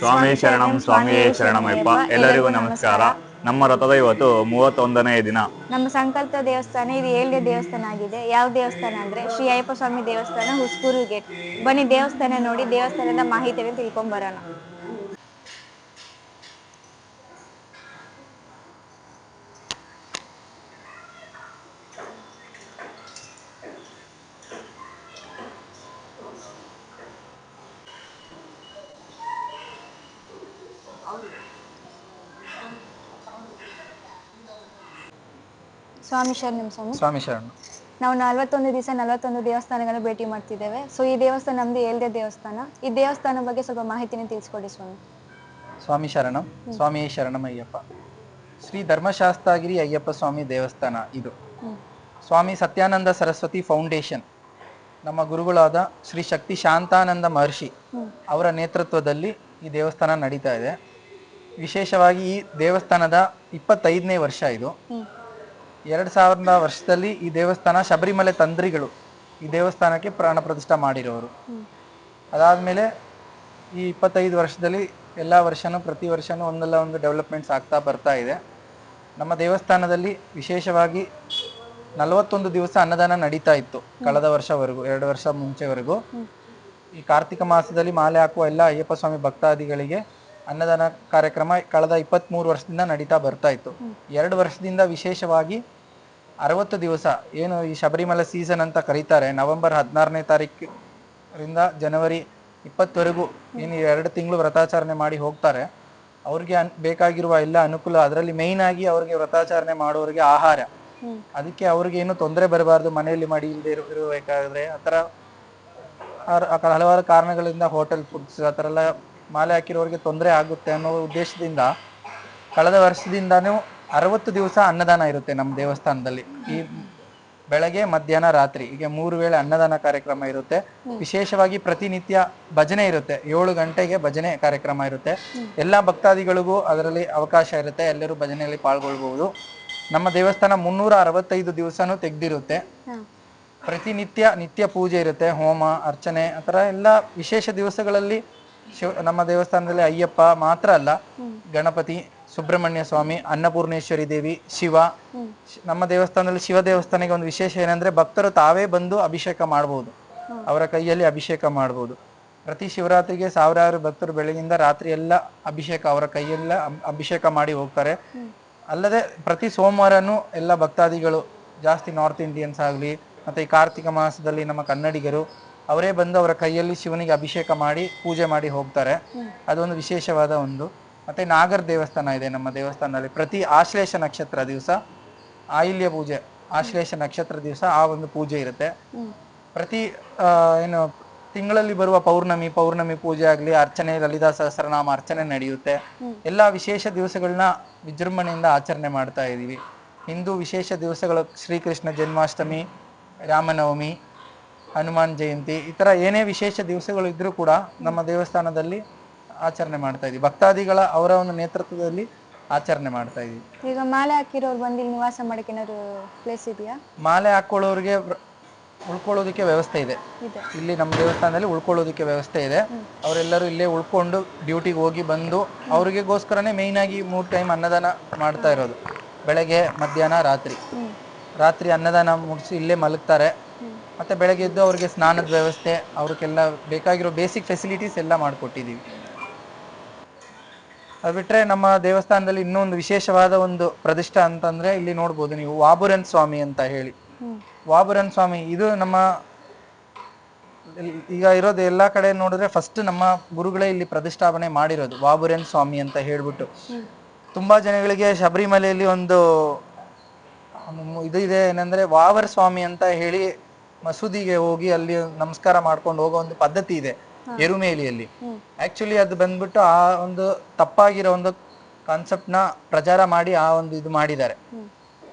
ಸ್ವಾಮಿ ಶರಣಂ ಸ್ವಾಮಿಯೇ ಶರಣಮಯ್ಯಪ್ಪ. ಎಲ್ಲರಿಗೂ ನಮಸ್ಕಾರ. ನಮ್ಮ ರಥದ ಇವತ್ತು 31ನೇ ದಿನ. ನಮ್ಮ ಸಂಕಲ್ಪ ದೇವಸ್ಥಾನ ಇದು 7ನೇ ದೇವಸ್ಥಾನ ಆಗಿದೆ. ಯಾವ ದೇವಸ್ಥಾನ ಅಂದ್ರೆ ಶ್ರೀ ಅಯ್ಯಪ್ಪ ಸ್ವಾಮಿ ದೇವಸ್ಥಾನ, ಹುಸ್ಕೂರು ಗೇಟ್. ಬನ್ನಿ ದೇವಸ್ಥಾನ ನೋಡಿ, ದೇವಸ್ಥಾನದ ಮಾಹಿತಿಯನ್ನು ತಿಳ್ಕೊಂಡ್ ಬರೋಣ. ಸ್ವಾಮಿ ಶರಣಂ ಸ್ವಾಮಿ. ಸ್ವಾಮಿ ಶರಣ. ನಾವು 41 ದಿವಸ 41 ದೇವಸ್ಥಾನಗಳನ್ನ ಭೇಟಿ ಮಾಡ್ತಿದ್ದೇವೆ. ಸೊ ಈ ದೇವಸ್ಥಾನ ನಮ್ದು 7ನೇ ದೇವಸ್ಥಾನ. ಈ ದೇವಸ್ಥಾನ ಬಗ್ಗೆ ಸ್ವಲ್ಪ ಮಾಹಿತಿನ ತಿಳಿಸ್ಕೊಡಿ ಸ್ವಾಮಿ. ಸ್ವಾಮಿ ಶರಣಂ ಸ್ವಾಮಿಯೇ ಶರಣಮಯ್ಯಪ್ಪ. ಶ್ರೀ ಧರ್ಮಶಾಸ್ತ್ರಗಿರಿ ಅಯ್ಯಪ್ಪ ಸ್ವಾಮಿ ದೇವಸ್ಥಾನ ಇದು. ಸ್ವಾಮಿ ಸತ್ಯಾನಂದ ಸರಸ್ವತಿ ಫೌಂಡೇಶನ್, ನಮ್ಮ ಗುರುಗಳಾದ ಶ್ರೀ ಶಕ್ತಿ ಶಾಂತಾನಂದ ಮಹರ್ಷಿ ಅವರ ನೇತೃತ್ವದಲ್ಲಿ ಈ ದೇವಸ್ಥಾನ ನಡೀತಾ ಇದೆ. ವಿಶೇಷವಾಗಿ ಈ ದೇವಸ್ಥಾನದ 25ನೇ ವರ್ಷ ಇದು. 2000 ವರ್ಷದಲ್ಲಿ ಈ ದೇವಸ್ಥಾನ ಶಬರಿಮಲೆ ತಂತ್ರಿಗಳು ಈ ದೇವಸ್ಥಾನಕ್ಕೆ ಪ್ರಾಣ ಪ್ರತಿಷ್ಠೆ ಮಾಡಿರೋರು. ಅದಾದ್ಮೇಲೆ ಈ 25 ವರ್ಷದಲ್ಲಿ ಎಲ್ಲ ವರ್ಷನೂ ಪ್ರತಿ ವರ್ಷನೂ ಒಂದಲ್ಲ ಒಂದು ಡೆವಲಪ್ಮೆಂಟ್ಸ್ ಆಗ್ತಾ ಬರ್ತಾ ಇದೆ. ನಮ್ಮ ದೇವಸ್ಥಾನದಲ್ಲಿ ವಿಶೇಷವಾಗಿ 41 ದಿವಸ ಅನ್ನದಾನ ನಡೀತಾ ಇತ್ತು ಕಳೆದ ವರ್ಷವರೆಗೂ, 2 ವರ್ಷ ಮುಂಚೆವರೆಗೂ. ಈ ಕಾರ್ತಿಕ ಮಾಸದಲ್ಲಿ ಮಾಲೆ ಹಾಕುವ ಎಲ್ಲ ಅಯ್ಯಪ್ಪ ಸ್ವಾಮಿ ಭಕ್ತಾದಿಗಳಿಗೆ ಅನ್ನದಾನ ಕಾರ್ಯಕ್ರಮ ಕಳೆದ 23 ವರ್ಷದಿಂದ ನಡೀತಾ ಬರ್ತಾ ಇತ್ತು. 2 ವರ್ಷದಿಂದ ವಿಶೇಷವಾಗಿ 60 ದಿವಸ ಏನು ಈ ಶಬರಿಮಲೆ ಸೀಸನ್ ಅಂತ ಕರೀತಾರೆ, ನವೆಂಬರ್ 16ನೇ ತಾರೀಕಿಂದ ಜನವರಿ 20ವರೆಗೂ ಏನು 2 ತಿಂಗಳು ವ್ರತಾಚರಣೆ ಮಾಡಿ ಹೋಗ್ತಾರೆ. ಅವ್ರಿಗೆ ಬೇಕಾಗಿರುವ ಎಲ್ಲ ಅನುಕೂಲ, ಅದರಲ್ಲಿ ಮೇಯ್ನ್ ಆಗಿ ಅವ್ರಿಗೆ ವ್ರತಾಚರಣೆ ಮಾಡೋರಿಗೆ ಆಹಾರ, ಅದಕ್ಕೆ ಅವ್ರಿಗೆ ಏನು ತೊಂದರೆ ಬರಬಾರ್ದು, ಮನೆಯಲ್ಲಿ ಮಡಿ ಇಲ್ಲದೆ ಇರಬೇಕಾದ್ರೆ ಆ ಥರ ಹಲವಾರು ಕಾರಣಗಳಿಂದ ಹೋಟೆಲ್ ಫುಡ್ಸ್ ಆ ಥರ ಎಲ್ಲ ಮಾಲೆ ಹಾಕಿರೋರಿಗೆ ತೊಂದರೆ ಆಗುತ್ತೆ ಅನ್ನೋ ಉದ್ದೇಶದಿಂದ ಕಳೆದ ವರ್ಷದಿಂದಾನು 60 ದಿವಸ ಅನ್ನದಾನ ಇರುತ್ತೆ ನಮ್ಮ ದೇವಸ್ಥಾನದಲ್ಲಿ. ಈ ಬೆಳಗ್ಗೆ ಮಧ್ಯಾಹ್ನ ರಾತ್ರಿ ಹೀಗೆ 3 ವೇಳೆ ಅನ್ನದಾನ ಕಾರ್ಯಕ್ರಮ ಇರುತ್ತೆ. ವಿಶೇಷವಾಗಿ ಪ್ರತಿನಿತ್ಯ ಭಜನೆ ಇರುತ್ತೆ, 7 ಗಂಟೆಗೆ ಭಜನೆ ಕಾರ್ಯಕ್ರಮ ಇರುತ್ತೆ. ಎಲ್ಲಾ ಭಕ್ತಾದಿಗಳಿಗೂ ಅದರಲ್ಲಿ ಅವಕಾಶ ಇರುತ್ತೆ, ಎಲ್ಲರೂ ಭಜನೆಯಲ್ಲಿ ಪಾಲ್ಗೊಳ್ಬಹುದು. ನಮ್ಮ ದೇವಸ್ಥಾನ 365 ದಿವಸನೂ ತೆಗ್ದಿರುತ್ತೆ. ನಿತ್ಯ ಪೂಜೆ ಇರುತ್ತೆ, ಹೋಮ ಅರ್ಚನೆ ಆ ಥರ ಎಲ್ಲ ವಿಶೇಷ ದಿವಸಗಳಲ್ಲಿ. ನಮ್ಮ ದೇವಸ್ಥಾನದಲ್ಲಿ ಅಯ್ಯಪ್ಪ ಮಾತ್ರ ಅಲ್ಲ, ಗಣಪತಿ, ಸುಬ್ರಹ್ಮಣ್ಯ ಸ್ವಾಮಿ, ಅನ್ನಪೂರ್ಣೇಶ್ವರಿ ದೇವಿ, ಶಿವ. ನಮ್ಮ ದೇವಸ್ಥಾನದಲ್ಲಿ ಶಿವ ದೇವಸ್ಥಾನಕ್ಕೆ ಒಂದು ವಿಶೇಷ ಏನಂದ್ರೆ ಭಕ್ತರು ತಾವೇ ಬಂದು ಅಭಿಷೇಕ ಮಾಡಬಹುದು, ಅವರ ಕೈಯಲ್ಲಿ ಅಭಿಷೇಕ ಮಾಡಬಹುದು. ಪ್ರತಿ ಶಿವರಾತ್ರಿಗೆ ಸಾವಿರಾರು ಭಕ್ತರು ಬೆಳಗಿಂದ ರಾತ್ರಿ ಎಲ್ಲ ಅಭಿಷೇಕ ಅವರ ಕೈಯೆಲ್ಲ ಅಭಿಷೇಕ ಮಾಡಿ ಹೋಗ್ತಾರೆ. ಅಲ್ಲದೆ ಪ್ರತಿ ಸೋಮವಾರನೂ ಎಲ್ಲ ಭಕ್ತಾದಿಗಳು, ಜಾಸ್ತಿ ನಾರ್ತ್ ಇಂಡಿಯನ್ಸ್ ಆಗಲಿ ಮತ್ತೆ ಈ ಕಾರ್ತಿಕ ಮಾಸದಲ್ಲಿ ನಮ್ಮ ಕನ್ನಡಿಗರು ಅವರೇ ಬಂದು ಅವರ ಕೈಯಲ್ಲಿ ಶಿವನಿಗೆ ಅಭಿಷೇಕ ಮಾಡಿ ಪೂಜೆ ಮಾಡಿ ಹೋಗ್ತಾರೆ. ಅದೊಂದು ವಿಶೇಷವಾದ ಒಂದು. ಮತ್ತೆ ನಾಗರ ದೇವಸ್ಥಾನ ಇದೆ ನಮ್ಮ ದೇವಸ್ಥಾನದಲ್ಲಿ. ಪ್ರತಿ ಆಶ್ಲೇಷ ನಕ್ಷತ್ರ ದಿವಸ ಆಯಿಲ್ಯ ಪೂಜೆ, ಆಶ್ಲೇಷ ನಕ್ಷತ್ರ ದಿವಸ ಆ ಒಂದು ಪೂಜೆ ಇರುತ್ತೆ. ಪ್ರತಿ ಏನು ತಿಂಗಳಲ್ಲಿ ಬರುವ ಪೌರ್ಣಮಿ ಪೂಜೆ ಆಗ್ಲಿ, ಅರ್ಚನೆ, ಲಲಿತಾ ಸಹಸ್ರನಾಮ ಅರ್ಚನೆ ನಡೆಯುತ್ತೆ. ಎಲ್ಲಾ ವಿಶೇಷ ದಿವಸಗಳನ್ನ ವಿಜೃಂಭಣೆಯಿಂದ ಆಚರಣೆ ಮಾಡ್ತಾ ಇದೀವಿ. ಹಿಂದೂ ವಿಶೇಷ ದಿವಸಗಳು ಶ್ರೀಕೃಷ್ಣ ಜನ್ಮಾಷ್ಟಮಿ, ರಾಮನವಮಿ, ಹನುಮಾನ್ ಜಯಂತಿ, ಈ ತರ ಏನೇ ವಿಶೇಷ ದಿವಸಗಳು ಇದ್ರೂ ಕೂಡ ನಮ್ಮ ದೇವಸ್ಥಾನದಲ್ಲಿ ಆಚರಣೆ ಮಾಡ್ತಾ ಇದೀವಿ. ಭಕ್ತಾದಿಗಳ ಅವರ ಒಂದು ನೇತೃತ್ವದಲ್ಲಿ ಆಚರಣೆ ಮಾಡ್ತಾ ಇದೀವಿ. ಈಗ ಮಾಲೆ ಹಾಕಿರೋರು ಬಂದು ನಿವಾಸ ಮಾಡಕ್ಕೆ ಏನಾದ್ರು ಪ್ಲೇಸ್ ಇದೆಯಾ? ಮಾಲೆ ಹಾಕೊಳ್ಳೋರಿಗೆ ಉಳ್ಕೊಳ್ಳೋದಕ್ಕೆ ವ್ಯವಸ್ಥೆ ಇದೆ. ಇಲ್ಲಿ ನಮ್ಮ ದೇವಸ್ಥಾನದಲ್ಲಿ ಉಳ್ಕೊಳ್ಳೋದಕ್ಕೆ ವ್ಯವಸ್ಥೆ ಇದೆ. ಅವರೆಲ್ಲರೂ ಇಲ್ಲೇ ಉಳ್ಕೊಂಡು ಡ್ಯೂಟಿಗೆ ಹೋಗಿ ಬಂದು ಅವ್ರಿಗೆಗೋಸ್ಕರನೇ ಮೇಯ್ನ್ ಆಗಿ 3 ಟೈಮ್ ಅನ್ನದಾನ ಮಾಡ್ತಾ ಇರೋದು. ಬೆಳಗ್ಗೆ ಮಧ್ಯಾಹ್ನ ರಾತ್ರಿ ಅನ್ನದಾನ ಮುಗಿಸಿ ಇಲ್ಲೇ ಮಲಗ್ತಾರೆ. ಮತ್ತೆ ಬೆಳಗ್ಗೆ ಎದ್ದು ಅವ್ರಿಗೆ ಸ್ನಾನದ ವ್ಯವಸ್ಥೆ, ಅವ್ರಿಗೆಲ್ಲ ಬೇಕಾಗಿರೋ ಬೇಸಿಕ್ ಫೆಸಿಲಿಟೀಸ್ ಎಲ್ಲ ಮಾಡಿಕೊಟ್ಟಿದ್ದೀವಿ. ಅದು ಬಿಟ್ರೆ ನಮ್ಮ ದೇವಸ್ಥಾನದಲ್ಲಿ ಇನ್ನೊಂದು ವಿಶೇಷವಾದ ಒಂದು ಪ್ರತಿಷ್ಠೆ ಅಂತಂದ್ರೆ ಇಲ್ಲಿ ನೋಡ್ಬೋದು ನೀವು, ವಾಬುರನ್ ಸ್ವಾಮಿ ಅಂತ ಹೇಳಿ. ವಾಬುರನ್ ಸ್ವಾಮಿ ಇದು ನಮ್ಮ ಈಗ ಇರೋದು ಎಲ್ಲಾ ಕಡೆ ನೋಡಿದ್ರೆ ಫಸ್ಟ್ ನಮ್ಮ ಗುರುಗಳೇ ಇಲ್ಲಿ ಪ್ರತಿಷ್ಠಾಪನೆ ಮಾಡಿರೋದು, ವಾಬುರನ್ ಸ್ವಾಮಿ ಅಂತ ಹೇಳ್ಬಿಟ್ಟು. ತುಂಬಾ ಜನಗಳಿಗೆ ಶಬರಿಮಲೆಯಲ್ಲಿ ಒಂದು ಇದು ಇದೆ, ಏನಂದ್ರೆ ವಾವರ್ ಸ್ವಾಮಿ ಅಂತ ಹೇಳಿ ಮಸೂದಿಗೆ ಹೋಗಿ ಅಲ್ಲಿ ನಮಸ್ಕಾರ ಮಾಡ್ಕೊಂಡು ಹೋಗೋ ಒಂದು ಪದ್ಧತಿ ಇದೆ ಎರುಮೇಲಿಯಲ್ಲಿ. ಆಕ್ಚುಲಿ ಅದು ಬಂದ್ಬಿಟ್ಟು ಆ ಒಂದು ತಪ್ಪಾಗಿರೋ ಒಂದು ಕಾನ್ಸೆಪ್ಟ್ ನ ಪ್ರಚಾರ ಮಾಡಿ ಆ ಒಂದು ಇದು ಮಾಡಿದ್ದಾರೆ.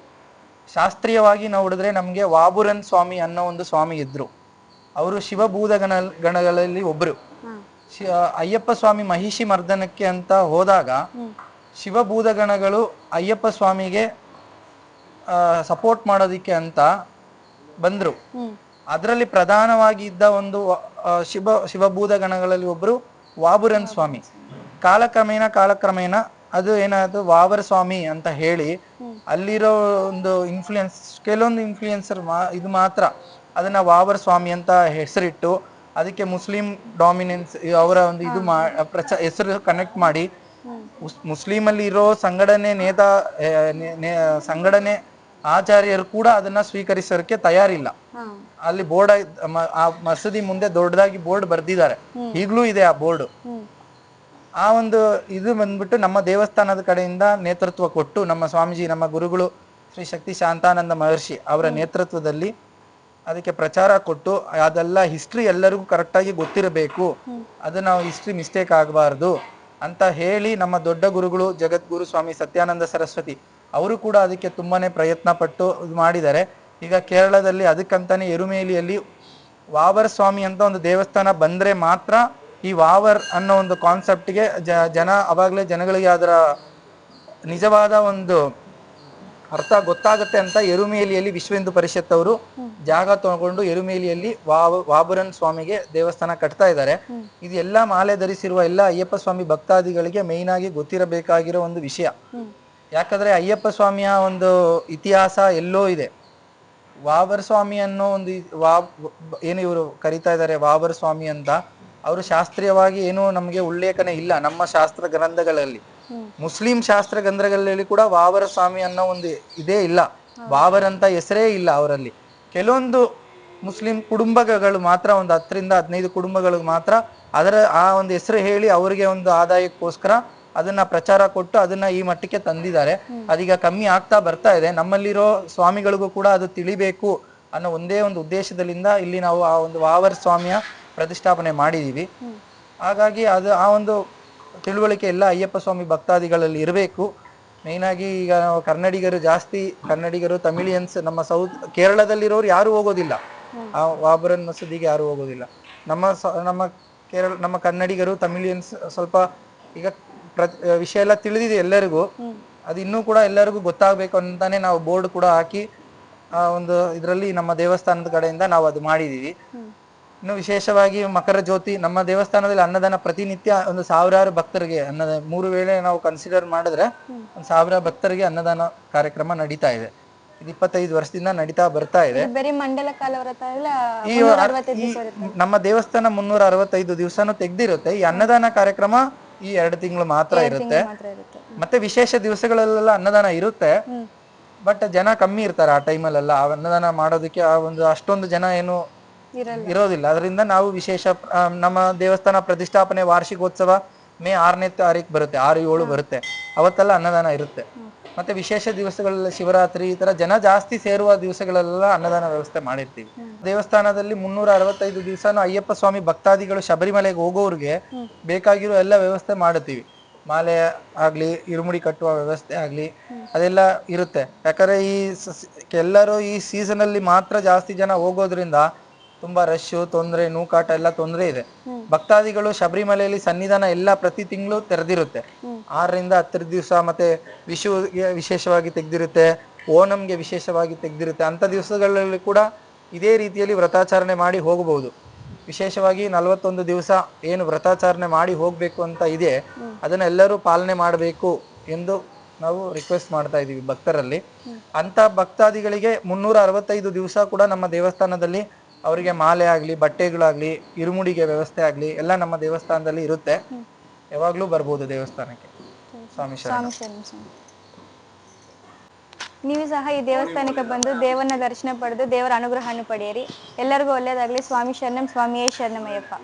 ಶಾಸ್ತ್ರೀಯವಾಗಿ ನೋಡಿದ್ರೆ ನಮ್ಗೆ ವಾಬುರನ್ ಸ್ವಾಮಿ ಅನ್ನೋ ಒಂದು ಸ್ವಾಮಿ ಇದ್ರು. ಅವರು ಶಿವಭೂತ ಗಣಗಳಲ್ಲಿ ಒಬ್ರು. ಅಯ್ಯಪ್ಪ ಸ್ವಾಮಿ ಮಹಿಷಿ ಮರ್ದನಕ್ಕೆ ಅಂತ ಹೋದಾಗ ಶಿವಭೂತ ಗಣಗಳು ಅಯ್ಯಪ್ಪ ಸ್ವಾಮಿಗೆ ಸಪೋರ್ಟ್ ಮಾಡೋದಿಕ್ಕೆ ಅಂತ ಬಂದ್ರು. ಅದರಲ್ಲಿ ಪ್ರಧಾನವಾಗಿ ಇದ್ದ ಒಂದು ಶಿವಭೂತ ಗಣಗಳಲ್ಲಿ ಒಬ್ರು ವಾಬುರನ್ ಸ್ವಾಮಿ. ಕಾಲಕ್ರಮೇಣ ಅದು ಏನಾದ್ರು ವಾವರ್ ಸ್ವಾಮಿ ಅಂತ ಹೇಳಿ ಅಲ್ಲಿರೋ ಒಂದು ಇನ್ಫ್ಲೂಯೆನ್ಸ್, ಕೆಲವೊಂದು ಇನ್ಫ್ಲೂಯೆನ್ಸರ್ ಇದು ಮಾತ್ರ ಅದನ್ನ ವಾವರ್ ಸ್ವಾಮಿ ಅಂತ ಹೆಸರಿಟ್ಟು ಅದಕ್ಕೆ ಮುಸ್ಲಿಂ ಡಾಮಿನೆನ್ಸ್ ಅವರ ಒಂದು ಇದು ಹೆಸರು ಕನೆಕ್ಟ್ ಮಾಡಿ ಮುಸ್ಲಿಂ ಅಲ್ಲಿ ಇರೋ ಸಂಘಟನೆ ಆಚಾರ್ಯರು ಕೂಡ ಅದನ್ನ ಸ್ವೀಕರಿಸೋಕೆ ತಯಾರಿಲ್ಲ. ಅಲ್ಲಿ ಬೋರ್ಡ್ ಆ ಮಸೂದಿ ಮುಂದೆ ದೊಡ್ಡದಾಗಿ ಬೋರ್ಡ್ ಬರ್ದಿದ್ದಾರೆ, ಈಗ್ಲೂ ಇದೆ ಆ ಬೋರ್ಡ್. ಆ ಒಂದು ಇದು ಬಂದ್ಬಿಟ್ಟು ನಮ್ಮ ದೇವಸ್ಥಾನದ ಕಡೆಯಿಂದ ನೇತೃತ್ವ ಕೊಟ್ಟು ನಮ್ಮ ಸ್ವಾಮೀಜಿ, ನಮ್ಮ ಗುರುಗಳು ಶ್ರೀ ಶಕ್ತಿ ಶಾಂತಾನಂದ ಮಹರ್ಷಿ ಅವರ ನೇತೃತ್ವದಲ್ಲಿ ಅದಕ್ಕೆ ಪ್ರಚಾರ ಕೊಟ್ಟು ಅದೆಲ್ಲ ಹಿಸ್ಟ್ರಿ ಎಲ್ಲರಿಗೂ ಕರೆಕ್ಟಾಗಿ ಗೊತ್ತಿರಬೇಕು, ಅದು ನಾವು ಹಿಸ್ಟ್ರಿ ಮಿಸ್ಟೇಕ್ ಆಗಬಾರ್ದು ಅಂತ ಹೇಳಿ ನಮ್ಮ ದೊಡ್ಡ ಗುರುಗಳು ಜಗದ್ಗುರು ಸ್ವಾಮಿ ಸತ್ಯಾನಂದ ಸರಸ್ವತಿ ಅವರು ಕೂಡ ಅದಕ್ಕೆ ತುಂಬಾನೇ ಪ್ರಯತ್ನ ಪಟ್ಟು ಮಾಡಿದ್ದಾರೆ. ಈಗ ಕೇರಳದಲ್ಲಿ ಅದಕ್ಕಂತಾನೆ ಎರುಮೇಲಿಯಲ್ಲಿ ವಾವರ್ ಸ್ವಾಮಿ ಅಂತ ಒಂದು ದೇವಸ್ಥಾನ ಬಂದ್ರೆ ಮಾತ್ರ ಈ ವಾವರ್ ಅನ್ನೋ ಒಂದು ಕಾನ್ಸೆಪ್ಟ್ಗೆ ಅವಾಗಲೇ ಜನಗಳಿಗೆ ಅದರ ನಿಜವಾದ ಒಂದು ಅರ್ಥ ಗೊತ್ತಾಗುತ್ತೆ ಅಂತ ಎರುಮೇಲಿಯಲ್ಲಿ ವಿಶ್ವ ಹಿಂದೂ ಪರಿಷತ್ ಅವರು ಜಾಗ ತಗೊಂಡು ಎರುಮೇಲಿಯಲ್ಲಿ ವಾಬುರನ್ ಸ್ವಾಮಿಗೆ ದೇವಸ್ಥಾನ ಕಟ್ತಾ ಇದ್ದಾರೆ. ಇದು ಎಲ್ಲಾ ಮಾಲೆ ಧರಿಸಿರುವ ಎಲ್ಲ ಅಯ್ಯಪ್ಪ ಸ್ವಾಮಿ ಭಕ್ತಾದಿಗಳಿಗೆ ಮೇಯ್ನ್ ಆಗಿ ಗೊತ್ತಿರಬೇಕಾಗಿರೋ ಒಂದು ವಿಷಯ. ಯಾಕಂದ್ರೆ ಅಯ್ಯಪ್ಪ ಸ್ವಾಮಿಯ ಒಂದು ಇತಿಹಾಸ ಎಲ್ಲೋ ಇದೆ. ವಾವರ್ ಸ್ವಾಮಿ ಅನ್ನೋ ಒಂದು ಏನು ಇವರು ಕರಿತಾ ಇದ್ದಾರೆ ವಾವರ್ ಸ್ವಾಮಿ ಅಂತ, ಅವರು ಶಾಸ್ತ್ರೀಯವಾಗಿ ಏನು ನಮಗೆ ಉಲ್ಲೇಖನೆ ಇಲ್ಲ ನಮ್ಮ ಶಾಸ್ತ್ರ ಗ್ರಂಥಗಳಲ್ಲಿ. ಮುಸ್ಲಿಂ ಶಾಸ್ತ್ರ ಗ್ರಂಥಗಳಲ್ಲಿ ಕೂಡ ವಾವರ ಸ್ವಾಮಿ ಅನ್ನೋ ಒಂದು ಇದೇ ಇಲ್ಲ, ವಾವರ್ ಅಂತ ಹೆಸರೇ ಇಲ್ಲ ಅವರಲ್ಲಿ. ಕೆಲವೊಂದು ಮುಸ್ಲಿಂ ಕುಟುಂಬಗಳು ಮಾತ್ರ, ಒಂದು 10ರಿಂದ 15 ಕುಟುಂಬಗಳು ಮಾತ್ರ ಅದರ ಆ ಒಂದು ಹೆಸರು ಹೇಳಿ ಅವರಿಗೆ ಒಂದು ಆದಾಯಕ್ಕೋಸ್ಕರ ಅದನ್ನ ಪ್ರಚಾರ ಕೊಟ್ಟು ಅದನ್ನ ಈ ಮಟ್ಟಕ್ಕೆ ತಂದಿದ್ದಾರೆ. ಅದೀಗ ಕಮ್ಮಿ ಆಗ್ತಾ ಬರ್ತಾ ಇದೆ. ನಮ್ಮಲ್ಲಿರೋ ಸ್ವಾಮಿಗಳಿಗೂ ಕೂಡ ಅದು ತಿಳಿಬೇಕು ಅನ್ನೋ ಒಂದೇ ಒಂದು ಉದ್ದೇಶದಿಂದ ಇಲ್ಲಿ ನಾವು ಆ ಒಂದು ವಾವರ್ ಸ್ವಾಮಿಯ ಪ್ರತಿಷ್ಠಾಪನೆ ಮಾಡಿದೀವಿ. ಹಾಗಾಗಿ ಅದು ಆ ಒಂದು ತಿಳುವಳಿಕೆ ಎಲ್ಲ ಅಯ್ಯಪ್ಪ ಸ್ವಾಮಿ ಭಕ್ತಾದಿಗಳಲ್ಲಿ ಇರಬೇಕು. ಮೇಯ್ನ್ ಆಗಿ ಈಗ ನಾವು ಕನ್ನಡಿಗರು ತಮಿಳಿಯನ್ಸ್, ನಮ್ಮ ಕೇರಳದಲ್ಲಿರೋರು ಯಾರು ಹೋಗೋದಿಲ್ಲ ಆ ವಾಬರನ್ ಮಸೂದಿಗೆ, ಯಾರು ಹೋಗೋದಿಲ್ಲ. ನಮ್ಮ ಕನ್ನಡಿಗರು ತಮಿಳಿಯನ್ಸ್ ಸ್ವಲ್ಪ ಈಗ ವಿಷಯ ಎಲ್ಲ ತಿಳಿದಿದೆ ಎಲ್ಲರಿಗೂ. ಅದು ಇನ್ನೂ ಕೂಡ ಎಲ್ಲರಿಗೂ ಗೊತ್ತಾಗಬೇಕು ಅಂತಾನೆ ನಾವು ಬೋರ್ಡ್ ಕೂಡ ಹಾಕಿ ಆ ಒಂದು ಇದರಲ್ಲಿ ನಮ್ಮ ದೇವಸ್ಥಾನದ ಕಡೆಯಿಂದ ನಾವು ಅದು ಮಾಡಿದೀವಿ. ಇನ್ನು ವಿಶೇಷವಾಗಿ ಮಕರ ಜ್ಯೋತಿ, ನಮ್ಮ ದೇವಸ್ಥಾನದಲ್ಲಿ ಅನ್ನದಾನ ಪ್ರತಿನಿತ್ಯ ಒಂದು 1000 ಭಕ್ತರಿಗೆ 3 ವೇಳೆ ನಾವು ಕನ್ಸಿಡರ್ ಮಾಡಿದ್ರೆ 1000 ಭಕ್ತರಿಗೆ ಅನ್ನದಾನ ಕಾರ್ಯಕ್ರಮ ನಡೀತಾ ಇದೆ. ಇದು 25 ವರ್ಷದಿಂದ ನಡೀತಾ ಬರ್ತಾ ಇದೆ. ನಮ್ಮ ದೇವಸ್ಥಾನ 365 ದಿವಸನೂ ತೆಗ್ದಿರುತ್ತೆ. ಈ ಅನ್ನದಾನ ಕಾರ್ಯಕ್ರಮ ಈ 2 ತಿಂಗಳು ಮಾತ್ರ ಇರುತ್ತೆ. ಮತ್ತೆ ವಿಶೇಷ ದಿವಸಗಳಲ್ಲೆಲ್ಲ ಅನ್ನದಾನ ಇರುತ್ತೆ, ಬಟ್ ಜನ ಕಮ್ಮಿ ಇರ್ತಾರೆ ಆ ಟೈಮಲ್ಲೆಲ್ಲ. ಆ ಅನ್ನದಾನ ಮಾಡೋದಕ್ಕೆ ಆ ಒಂದು ಅಷ್ಟೊಂದು ಜನ ಏನು ಇರೋದಿಲ್ಲ. ಅದರಿಂದ ನಾವು ವಿಶೇಷ ನಮ್ಮ ದೇವಸ್ಥಾನ ಪ್ರತಿಷ್ಠಾಪನೆ ವಾರ್ಷಿಕೋತ್ಸವ ಮೇ 6ನೇ ತಾರೀಕು ಬರುತ್ತೆ, 6-7 ಬರುತ್ತೆ, ಅವತ್ತೆಲ್ಲ ಅನ್ನದಾನ ಇರುತ್ತೆ. ಮತ್ತೆ ವಿಶೇಷ ದಿವಸಗಳೆಲ್ಲ ಶಿವರಾತ್ರಿ ಈ ತರ ಜನ ಜಾಸ್ತಿ ಸೇರುವ ದಿವಸಗಳೆಲ್ಲ ಅನ್ನದಾನ ವ್ಯವಸ್ಥೆ ಮಾಡಿರ್ತೀವಿ. ದೇವಸ್ಥಾನದಲ್ಲಿ 365 ದಿವಸನೂ ಅಯ್ಯಪ್ಪ ಸ್ವಾಮಿ ಭಕ್ತಾದಿಗಳು ಶಬರಿಮಲೆಗೆ ಹೋಗೋರ್ಗೆ ಬೇಕಾಗಿರೋ ಎಲ್ಲ ವ್ಯವಸ್ಥೆ ಮಾಡುತ್ತೀವಿ. ಮಾಲೆ ಆಗ್ಲಿ, ಇರುಮುಡಿ ಕಟ್ಟುವ ವ್ಯವಸ್ಥೆ ಆಗ್ಲಿ, ಅದೆಲ್ಲ ಇರುತ್ತೆ. ಯಾಕಂದ್ರೆ ಎಲ್ಲರೂ ಈ ಸೀಸನ್ ಅಲ್ಲಿ ಮಾತ್ರ ಜಾಸ್ತಿ ಜನ ಹೋಗೋದ್ರಿಂದ ತುಂಬಾ ರಶ್, ತೊಂದ್ರೆ, ನೂಕಾಟ ಎಲ್ಲ ತೊಂದ್ರೆ ಇದೆ. ಭಕ್ತಾದಿಗಳು ಶಬರಿಮಲೆಯಲ್ಲಿ ಸನ್ನಿಧಾನ ಎಲ್ಲ ಪ್ರತಿ ತಿಂಗಳು ತೆರೆದಿರುತ್ತೆ. 6ರಿಂದ 10 ದಿವಸ, ಮತ್ತೆ ವಿಷುವಿಗೆ ವಿಶೇಷವಾಗಿ ತೆಗ್ದಿರುತ್ತೆ, ಓಣಂಗೆ ವಿಶೇಷವಾಗಿ ತೆಗ್ದಿರುತ್ತೆ. ಅಂತ ದಿವಸಗಳಲ್ಲಿ ಕೂಡ ಇದೇ ರೀತಿಯಲ್ಲಿ ವ್ರತಾಚರಣೆ ಮಾಡಿ ಹೋಗಬಹುದು. ವಿಶೇಷವಾಗಿ 41 ದಿವಸ ಏನು ವ್ರತಾಚರಣೆ ಮಾಡಿ ಹೋಗ್ಬೇಕು ಅಂತ ಇದೆ, ಅದನ್ನ ಎಲ್ಲರೂ ಪಾಲನೆ ಮಾಡಬೇಕು ಎಂದು ನಾವು ರಿಕ್ವೆಸ್ಟ್ ಮಾಡ್ತಾ ಇದೀವಿ ಭಕ್ತರಲ್ಲಿ. ಅಂತ ಭಕ್ತಾದಿಗಳಿಗೆ 365 ದಿವಸ ಕೂಡ ನಮ್ಮ ದೇವಸ್ಥಾನದಲ್ಲಿ ಅವರಿಗೆ ಮಾಲೆ ಆಗ್ಲಿ, ಬಟ್ಟೆಗಳಾಗ್ಲಿ, ಇರುಮುಡಿಗೆ ವ್ಯವಸ್ಥೆ ಆಗ್ಲಿ ಎಲ್ಲ ನಮ್ಮ ದೇವಸ್ಥಾನದಲ್ಲಿ ಇರುತ್ತೆ. ಯಾವಾಗ್ಲೂ ಬರ್ಬೋದು ದೇವಸ್ಥಾನಕ್ಕೆ. ಸ್ವಾಮಿ ಶರಣ. ನೀವು ಸಹ ಈ ದೇವಸ್ಥಾನಕ್ಕೆ ಬಂದು ದೇವನ ದರ್ಶನ ಪಡೆದು ದೇವರ ಅನುಗ್ರಹವನ್ನು ಪಡೆಯಿರಿ. ಎಲ್ಲರಿಗೂ ಒಳ್ಳೆಯದಾಗಲಿ. ಸ್ವಾಮಿ ಶರಣಂ, ಸ್ವಾಮಿಯೇ ಶರಣಮಯ್ಯಪ್ಪ.